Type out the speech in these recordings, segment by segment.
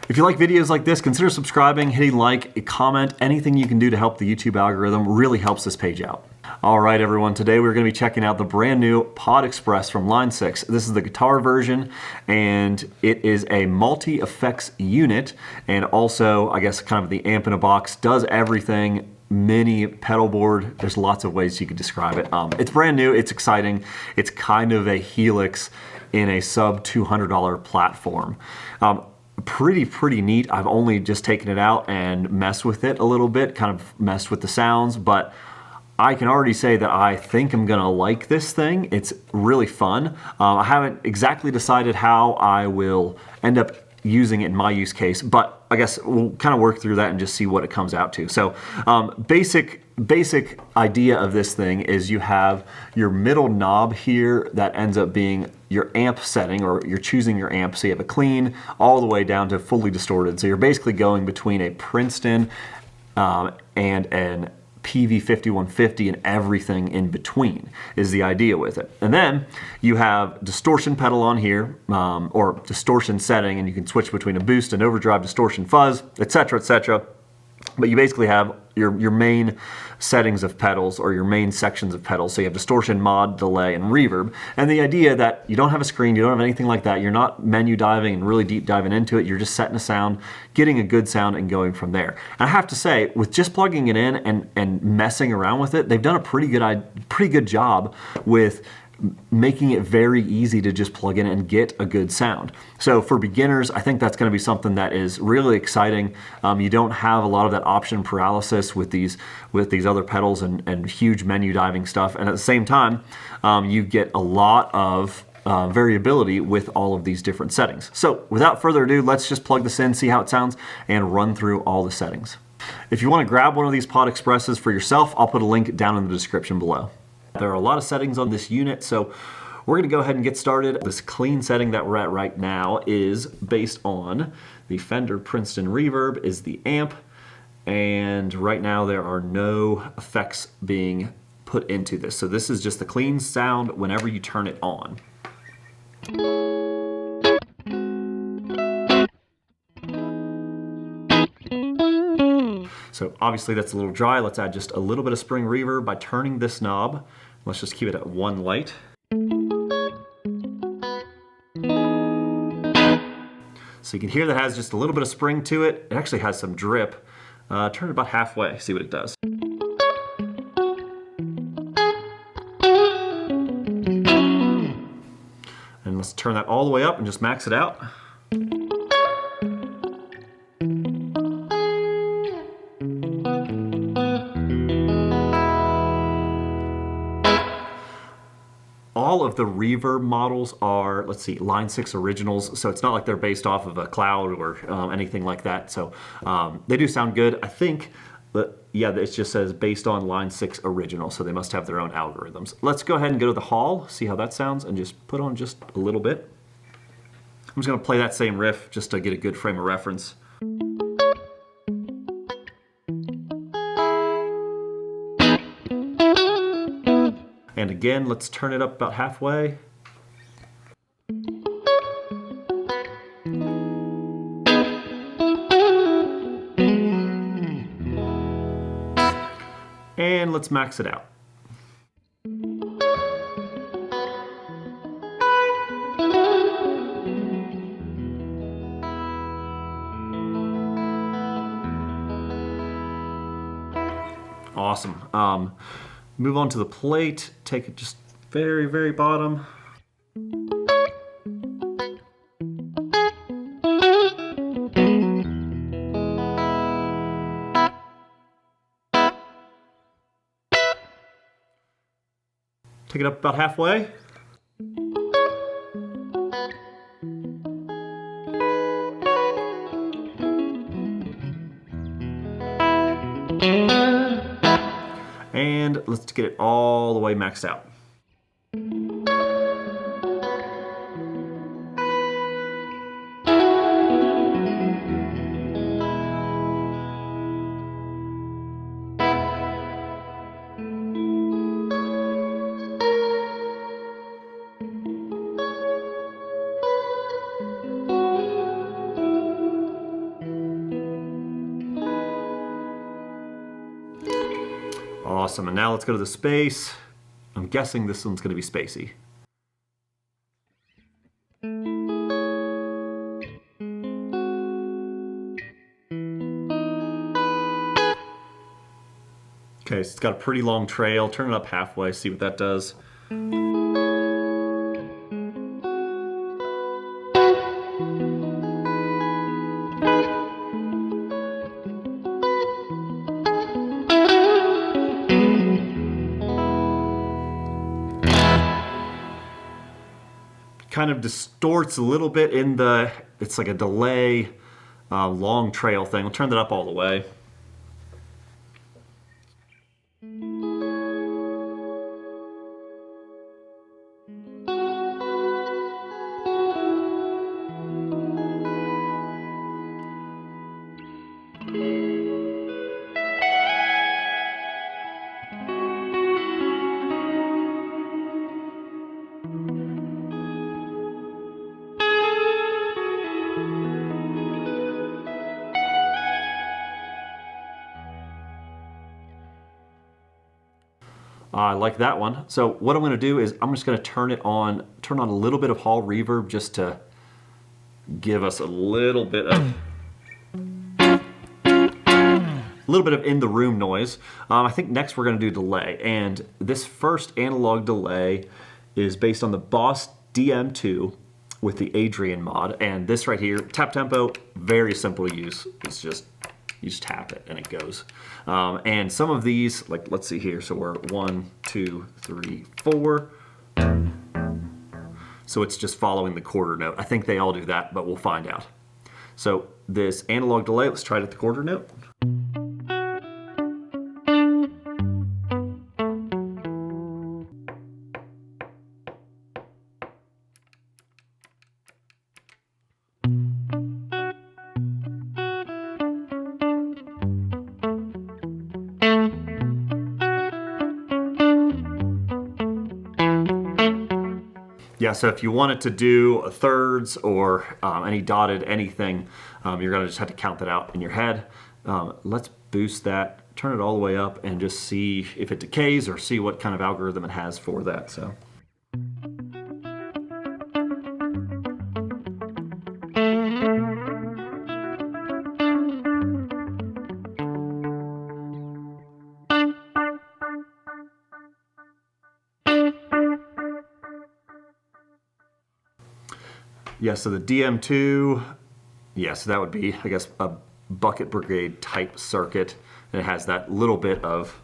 If you like videos like this, consider subscribing, hitting like, a comment, anything you can do to help the YouTube algorithm really helps this page out. All right, everyone, today we're going to be checking out the brand new Pod Express from Line 6. This is the guitar version, and it is a multi-effects unit, and also, I guess, kind of the amp in a box, does everything, mini pedal board. There's lots of ways you could describe it. It's brand new, it's exciting. It's kind of a Helix in a sub $200 platform. Pretty neat. I've only just taken it out and messed with it a little bit, kind of messed with the sounds, but I can already say that I think I'm gonna like this thing. It's really fun. I haven't exactly decided how I will end up using it in my use case, but I guess we'll kind of work through that and just see what it comes out to. So basic idea of this thing is you have your middle knob here that ends up being your amp setting, or you're choosing your amp. So you have a clean all the way down to fully distorted. So you're basically going between a Princeton and an PV5150 and everything in between is the idea with it. And then you have distortion pedal on here, or distortion setting, and you can switch between a boost and overdrive, distortion, fuzz, etc., etc. But you basically have your main settings of pedals, or your main sections of pedals. So you have distortion, mod, delay, and reverb. And the idea that you don't have a screen, you don't have anything like that, you're not menu diving and really deep diving into it, you're just setting a sound, getting a good sound, and going from there. And I have to say, with just plugging it in and messing around with it, they've done a pretty good job with making it very easy to just plug in and get a good sound. So for beginners, I think that's going to be something that is really exciting. You don't have a lot of that option paralysis with these other pedals and huge menu diving stuff. And at the same time, you get a lot of variability with all of these different settings. So without further ado, let's just plug this in, see how it sounds, and run through all the settings. If you want to grab one of these Pod Expresses for yourself, I'll put a link down in the description below. There are a lot of settings on this unit, so we're going to go ahead and get started. This clean setting that we're at right now is based on the Fender Princeton Reverb is the amp, and right now there are no effects being put into this. So this is just the clean sound whenever you turn it on. So obviously that's a little dry. Let's add just a little bit of spring reverb by turning this knob. Let's just keep it at one light. So you can hear that has just a little bit of spring to it. It actually has some drip. Turn it about halfway, see what it does. And let's turn that all the way up and just max it out. All of the reverb models are, let's see, Line 6 originals, so it's not like they're based off of a cloud or anything like that. So they do sound good. I think, yeah, it just says based on Line 6 original, so they must have their own algorithms. Let's go ahead and go to the hall, see how that sounds, and just put on just a little bit. I'm just going to play that same riff just to get a good frame of reference. And again, let's turn it up about halfway. And let's max it out. Awesome. Move on to the plate, take it just very bottom. Take it up about halfway. And let's get it all the way maxed out. Awesome, and now let's go to the space. I'm guessing this one's gonna be spacey. Okay, so it's got a pretty long trail. Turn it up halfway, see what that does. Kind of distorts a little bit in the, it's like a delay, long trail thing. We'll turn that up all the way. I like that one. So what I'm going to do is I'm just going to turn on a little bit of hall reverb just to give us a little bit of in the room noise. I think next we're going to do delay, and this first analog delay is based on the Boss DM2 with the Adrian mod, and this right here, tap tempo, very simple to use. It's just, you just tap it and it goes. And some of these, like let's see here, so we're 1, 2, 3, 4. So it's just following the quarter note. I think they all do that, but we'll find out. So this analog delay, let's try it at the quarter note. Yeah, so if you want it to do a thirds or any dotted anything, you're gonna just have to count that out in your head. Let's boost that, turn it all the way up, and just see if it decays or see what kind of algorithm it has for that. So. Yeah, so the DM2, yeah, so that would be, I guess, a bucket brigade type circuit. And it has that little bit of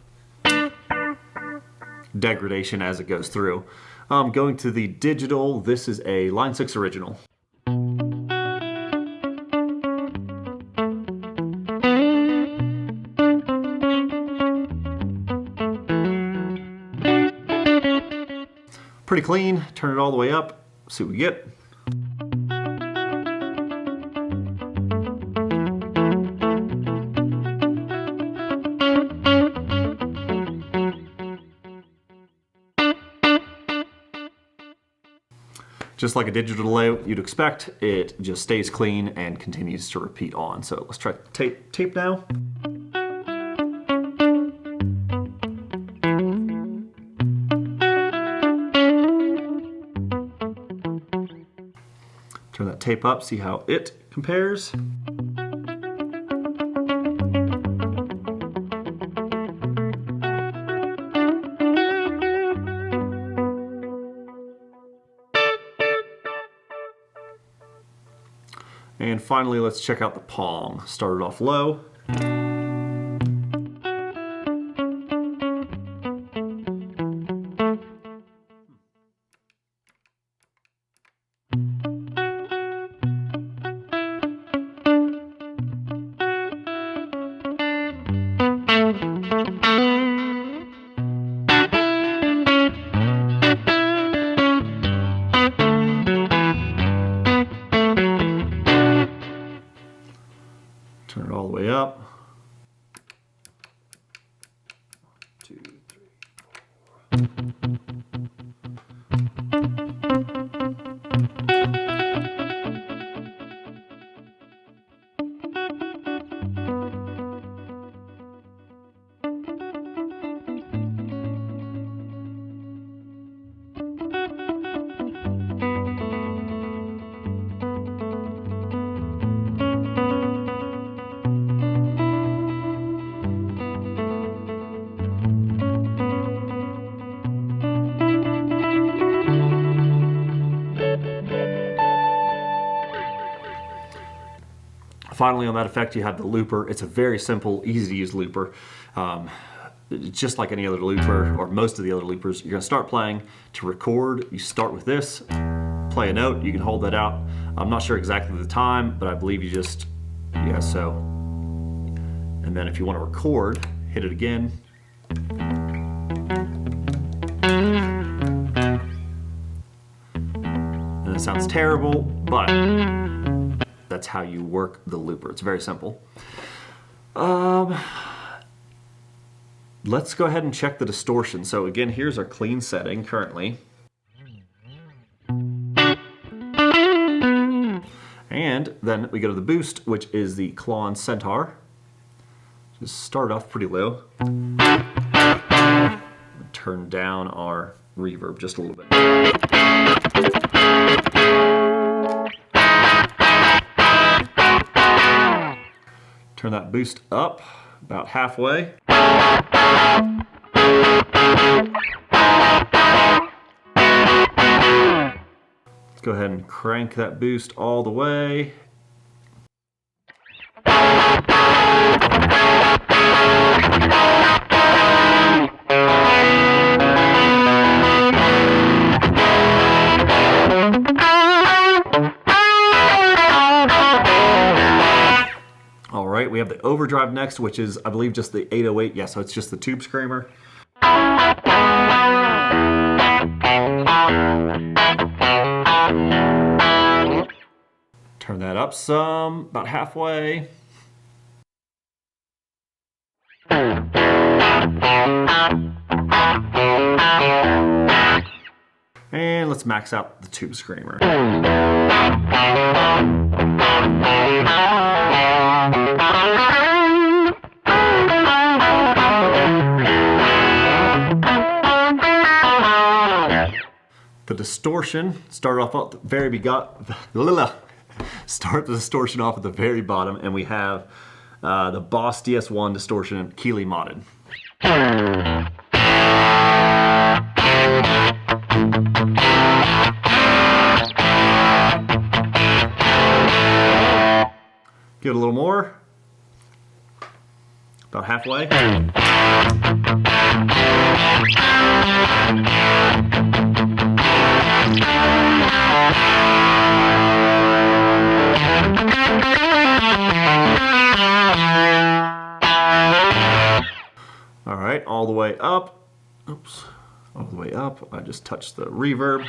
degradation as it goes through. Going to the digital, this is a Line 6 original. Pretty clean, turn it all the way up, see what we get. Just like a digital delay you'd expect, it just stays clean and continues to repeat on. So let's try tape now. Turn that tape up, see how it compares. And finally, let's check out the Pong. Start it off low. Turn it all the way up. 1, 2, 3, 4. Finally, on that effect, you have the looper. It's a very simple, easy to use looper. Just like any other looper, or most of the other loopers, you're gonna start playing. To record, you start with this, play a note, you can hold that out. I'm not sure exactly the time, but I believe you just, yeah, so. And then if you wanna record, hit it again. And it sounds terrible, but that's how you work the looper. It's very simple. Let's go ahead and check the distortion. So again, here's our clean setting currently. And then we go to the boost, which is the Klon Centaur. Just start off pretty low. Turn down our reverb just a little bit. Turn that boost up about halfway. Let's go ahead and crank that boost all the way. All right, we have the Overdrive next, which is, I believe, just the 808. Yeah, so it's just the tube screamer. Turn that up some, about halfway. And let's max out the tube screamer. The distortion, start off at the very start the distortion off at the very bottom, and we have the Boss DS1 distortion Keeley modded. Give it a little more. About halfway. All right, all the way up. Oops, all the way up. I just touched the reverb.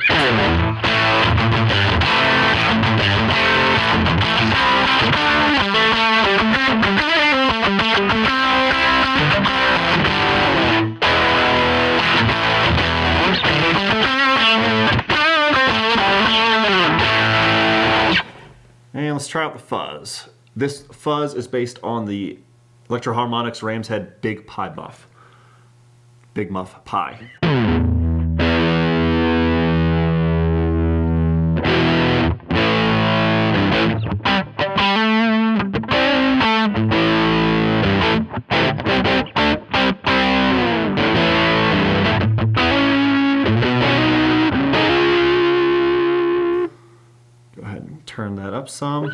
And let's try out the fuzz. This fuzz is based on the Electro Harmonix Ram's Head Big Pi Muff. Big Muff Pi. Go ahead and turn that up some.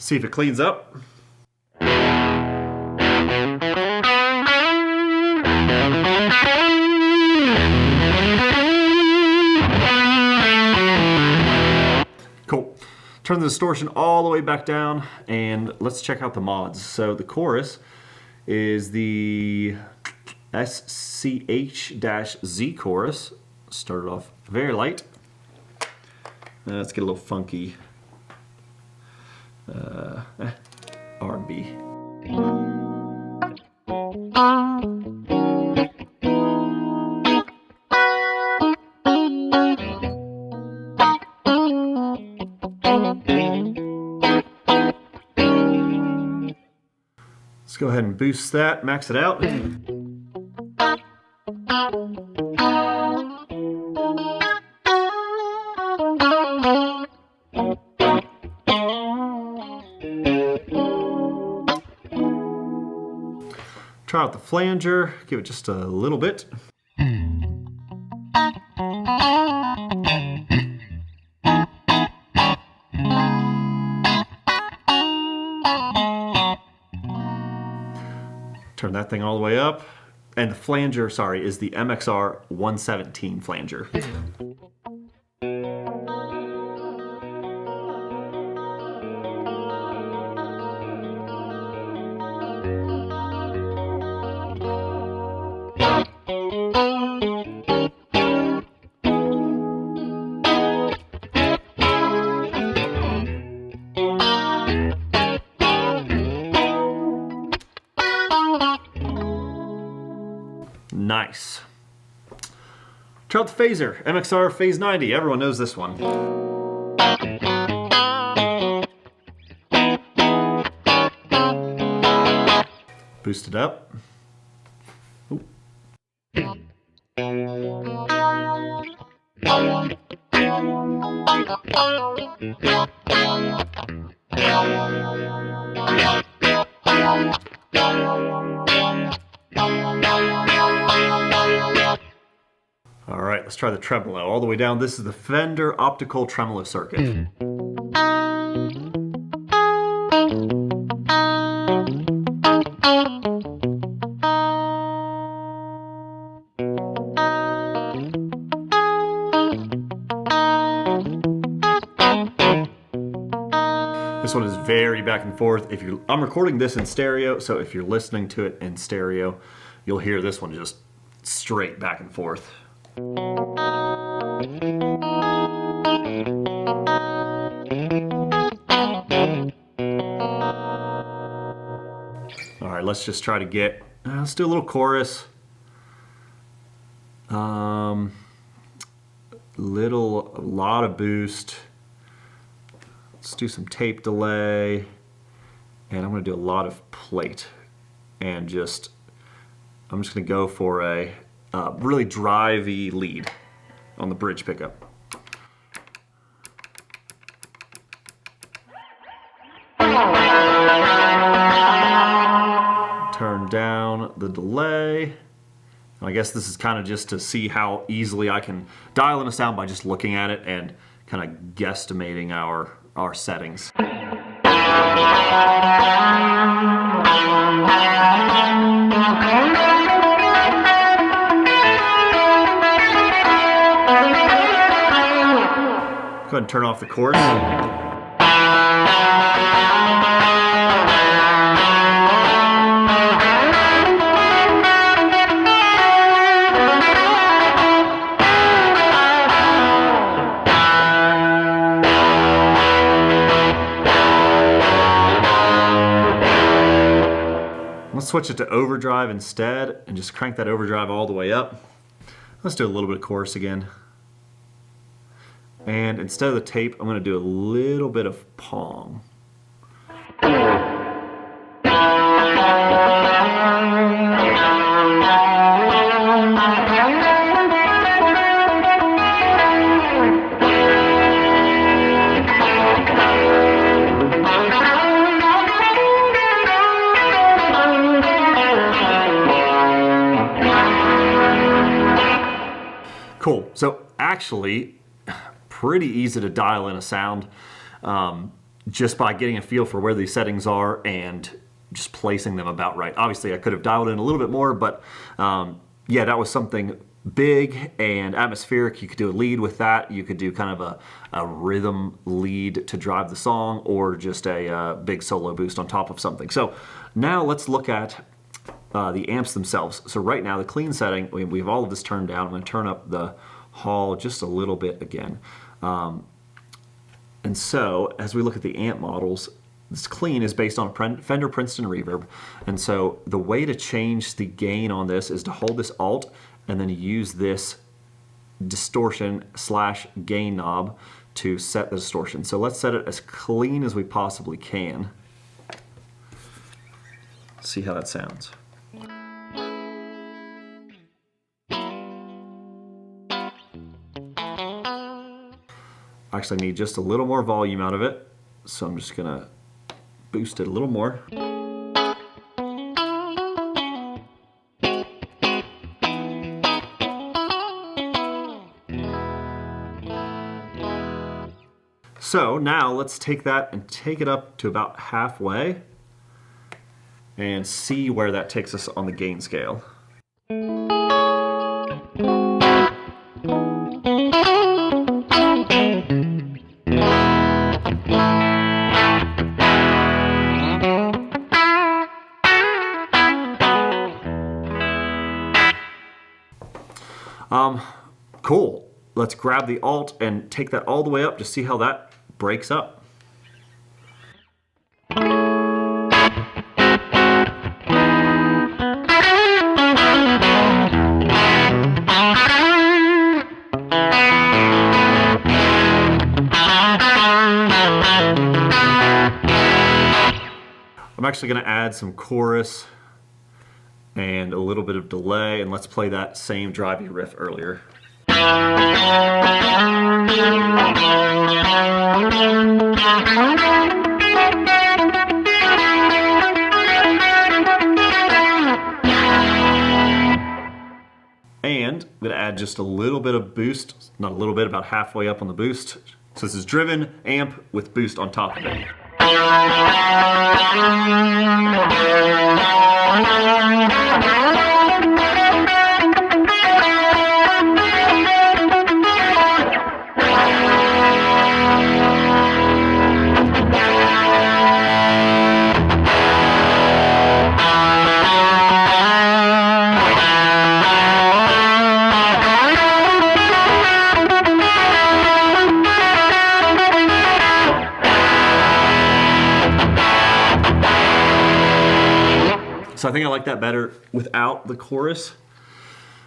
See if it cleans up. Cool. Turn the distortion all the way back down, and let's check out the mods. So the chorus is the SCH-Z chorus. Started off very light. Let's get a little funky. R&B. Let's go ahead and boost that, max it out. Try out the flanger, give it just a little bit. Turn that thing all the way up. And the flanger, sorry, is the MXR 117 flanger. Nice. Try out the phaser, MXR Phase 90. Everyone knows this one. Boost it up. Ooh. All right, let's try the tremolo all the way down. This is the Fender optical tremolo circuit. This one is very back and forth. I'm recording this in stereo, so if you're listening to it in stereo, you'll hear this one just straight back and forth. All right, let's just try to get, let's do a little chorus. A lot of boost. Let's do some tape delay. And I'm gonna do a lot of plate. And I'm just gonna go for a really drivey lead on the bridge pickup. Turn down the delay. I guess this is kind of just to see how easily I can dial in a sound by just looking at it and kind of guesstimating our settings. Go ahead and turn off the chorus. Let's switch it to overdrive instead and just crank that overdrive all the way up. Let's do a little bit of chorus again. And instead of the tape, I'm going to do a little bit of Pong. Cool. So actually, pretty easy to dial in a sound just by getting a feel for where these settings are and just placing them about right. Obviously, I could have dialed in a little bit more, but yeah, that was something big and atmospheric. You could do a lead with that. You could do kind of a rhythm lead to drive the song, or just a big solo boost on top of something. So now let's look at the amps themselves. So right now, the clean setting, we have all of this turned down. I'm going to turn up the hall just a little bit again. And so as we look at the amp models, this clean is based on a Fender Princeton reverb. And so the way to change the gain on this is to hold this Alt and then use this distortion / gain knob to set the distortion. So let's set it as clean as we possibly can. See how that sounds. I actually need just a little more volume out of it, so I'm just gonna boost it a little more. So now let's take that and take it up to about halfway and see where that takes us on the gain scale. Cool. Let's grab the alt and take that all the way up to see how that breaks up. I'm actually going to add some chorus and a little bit of delay, and let's play that same drivey riff earlier. And I'm going to add just a little bit of boost, not a little bit, about halfway up on the boost. So this is driven amp with boost on top of it. So I think I like that better without the chorus.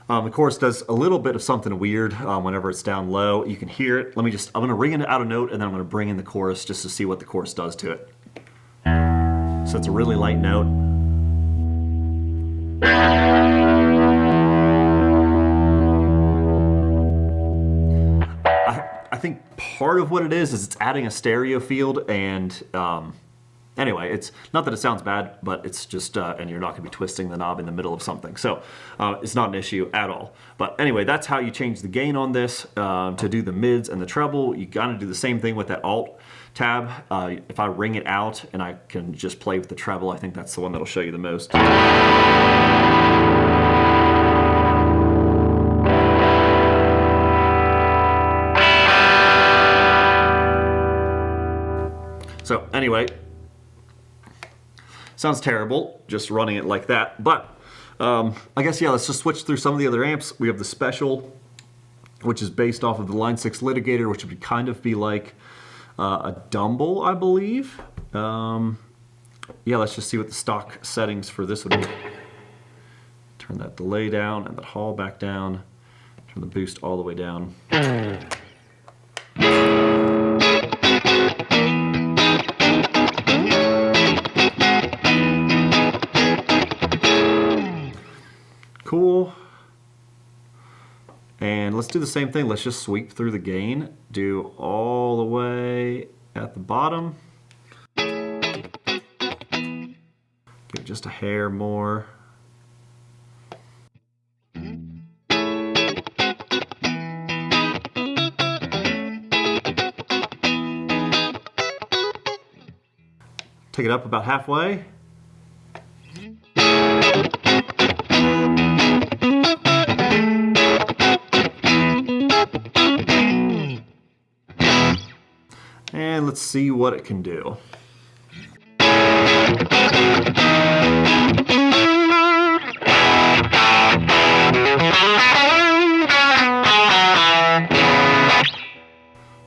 The chorus does a little bit of something weird whenever it's down low. You can hear it. I'm gonna ring it out a note and then I'm gonna bring in the chorus just to see what the chorus does to it. So it's a really light note. I think part of what it is it's adding a stereo field, and anyway, it's not that it sounds bad, but it's just, and you're not gonna be twisting the knob in the middle of something. So it's not an issue at all. But anyway, that's how you change the gain on this. To do the mids and the treble, you gotta do the same thing with that alt tab. If I ring it out and I can just play with the treble, I think that's the one that'll show you the most. So anyway, sounds terrible just running it like that, but I guess, yeah, let's just switch through some of the other amps. We have the Special, which is based off of the Line 6 Litigator, which would kind of be like a Dumble, I believe. Yeah, let's just see what the stock settings for this would be. Turn that delay down and the hall back down. Turn the boost all the way down. Cool. And let's do the same thing. Let's just sweep through the gain. Do all the way at the bottom. Give just a hair more. Take it up about halfway. And let's see what it can do.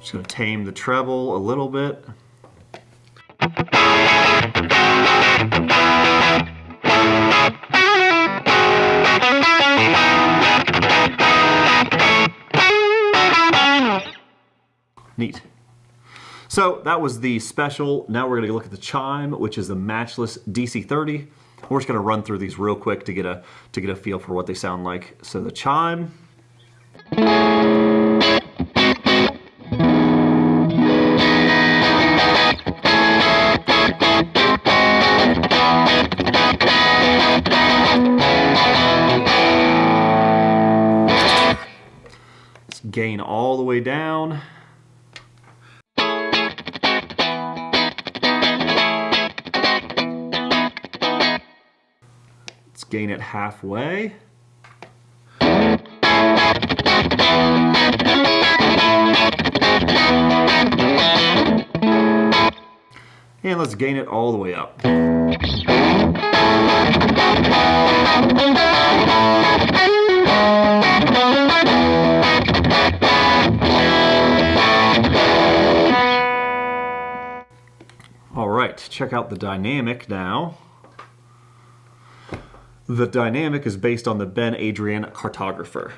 Just going to tame the treble a little bit. Neat. So that was the Special. Now we're going to look at the Chime, which is the Matchless DC30. We're just going to run through these real quick to get a feel for what they sound like. So the chime. Let's gain all the way down. Let's gain it halfway. And let's gain it all the way up. All right, check out the dynamic now. The dynamic is based on the Ben Adrian Cartographer.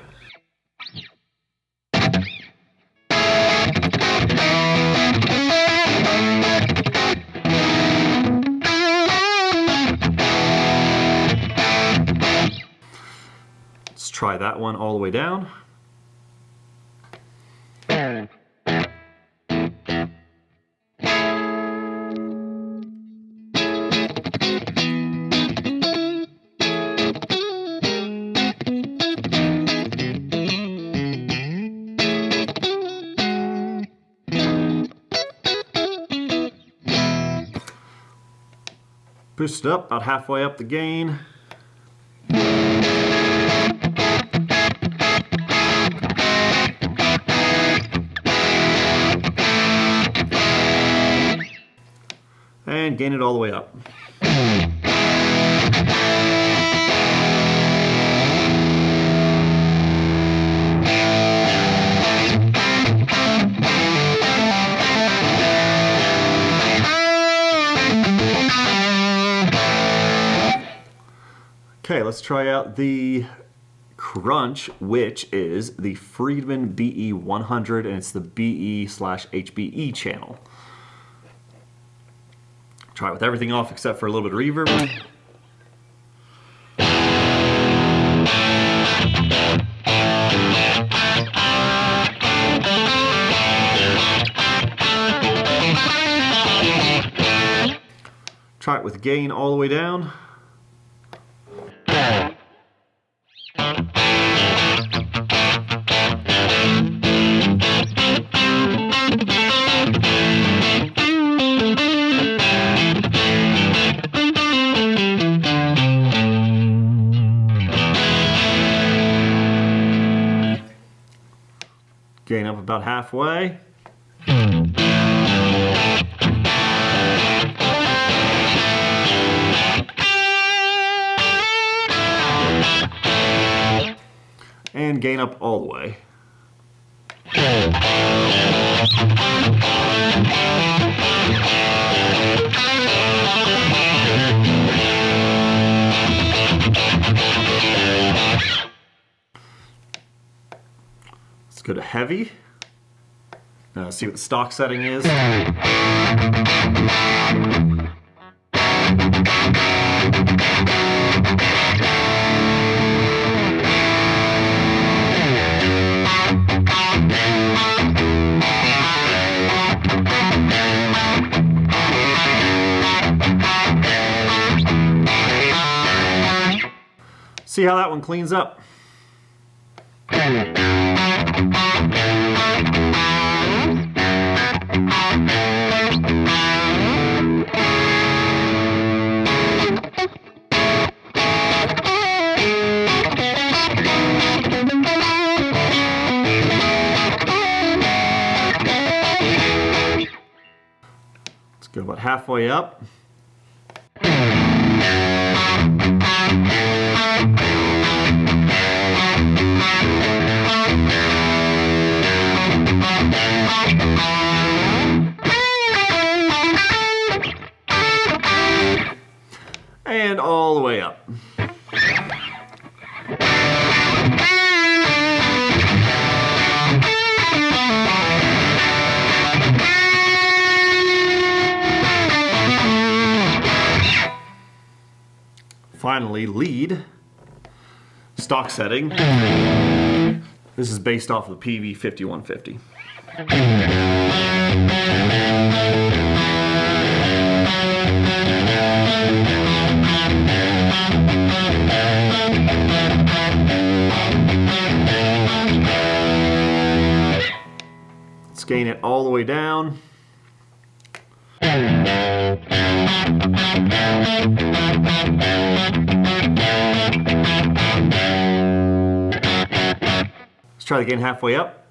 Let's try that one all the way down. Boost it up, about halfway up the gain. And gain it all the way up. Okay, let's try out the Crunch, which is the Friedman BE100, and it's the BE/HBE channel. Try it with everything off except for a little bit of reverb. Try it with gain all the way down. Gain up about halfway. And gain up all the way. Let's go to heavy. See what the stock setting is. See how that one cleans up. Let's go about halfway up. And all the way up. finally, lead, stock setting. This is based off of the PV 5150. Let's gain it all the way down. Let's try the gain halfway up.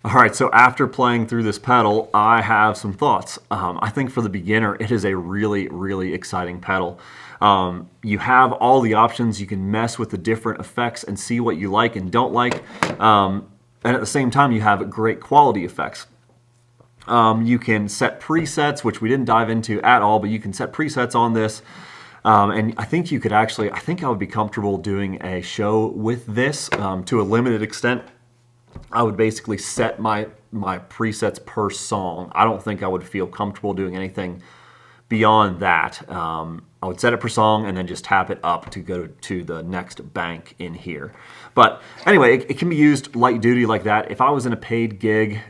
All right, so after playing through this pedal, I have some thoughts. I think for the beginner, it is a really, really exciting pedal. You have all the options. You can mess with the different effects and see what you like and don't like. And at the same time, you have great quality effects. You can set presets, which we didn't dive into at all, but you can set presets on this. And I think you could actually, I think I would be comfortable doing a show with this to a limited extent. I would basically set my presets per song. I don't think I would feel comfortable doing anything beyond that. I would set it per song and then just tap it up to go to the next bank in here. But anyway, it can be used light duty like that. If I was in a paid gig,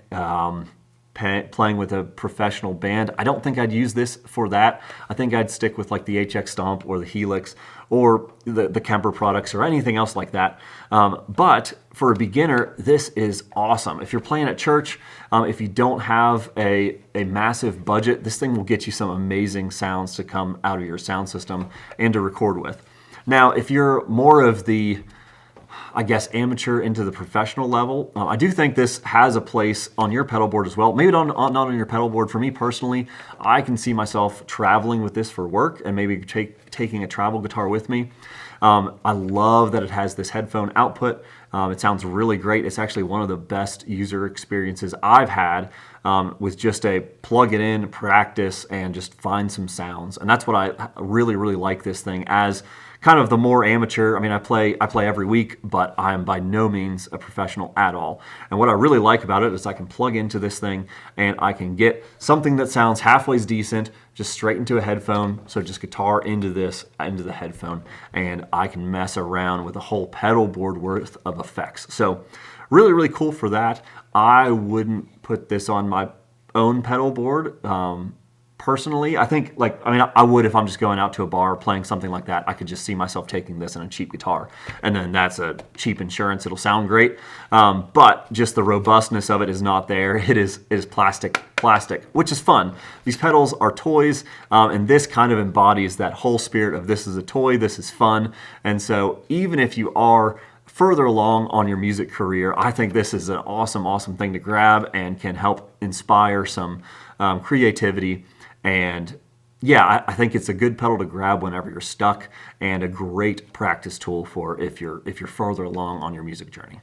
playing with a professional band, I don't think I'd use this for that. I think I'd stick with like the HX Stomp or the Helix or the Kemper products or anything else like that. But for a beginner, this is awesome. If you're playing at church, if you don't have a massive budget, this thing will get you some amazing sounds to come out of your sound system and to record with. Now, if you're more of the, I guess, amateur into the professional level, I do think this has a place on your pedal board as well. Maybe not on your pedal board. For me personally, I can see myself traveling with this for work and maybe taking a travel guitar with me. I love that it has this headphone output. It sounds really great. It's actually one of the best user experiences I've had with just a plug it in, practice, and just find some sounds. And that's what I really, really like this thing as kind of the more amateur. I mean, I play every week, but I'm by no means a professional at all. And what I really like about it is I can plug into this thing and I can get something that sounds halfway decent just straight into a headphone. So just guitar into the headphone, and I can mess around with a whole pedal board worth of effects. So really, really cool for that. I wouldn't put this on my own pedal board. Personally, I think, I would if I'm just going out to a bar playing something like that. I could just see myself taking this in a cheap guitar, and then that's a cheap insurance. It'll sound great, but just the robustness of it is not there. It is plastic, which is fun. These pedals are toys, and this kind of embodies that whole spirit of this is a toy, this is fun. And so even if you are further along on your music career, I think this is an awesome, awesome thing to grab and can help inspire some creativity. And yeah, I think it's a good pedal to grab whenever you're stuck, and a great practice tool for if you're further along on your music journey.